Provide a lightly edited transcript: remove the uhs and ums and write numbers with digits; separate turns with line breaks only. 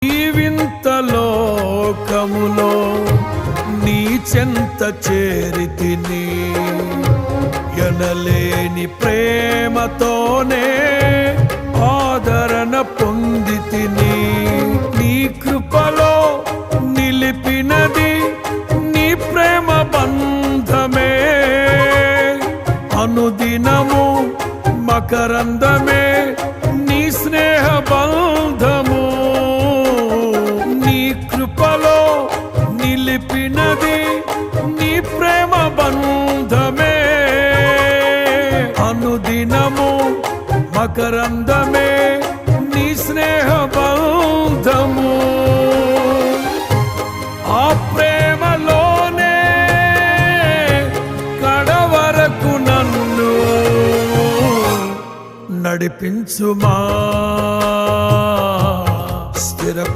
ఈ వింత లోకములో నీ చెంత చేరితిని, ఎనలేని ప్రేమతోనే ఆదరణ పొందితిని. నీ కృపలో నిలిపినది నీ ప్రేమ బంధమే, అనుదినము మకరందమే నీ స్నేహ బంధము. నీ కృపలో నిలిపినది నీ ప్రేమ బంధమే, అనుదినము మకరందమే నీ స్నేహ బంధము. ఆ ప్రేమలోనే కడవరకు నన్ను నడిపించుమా.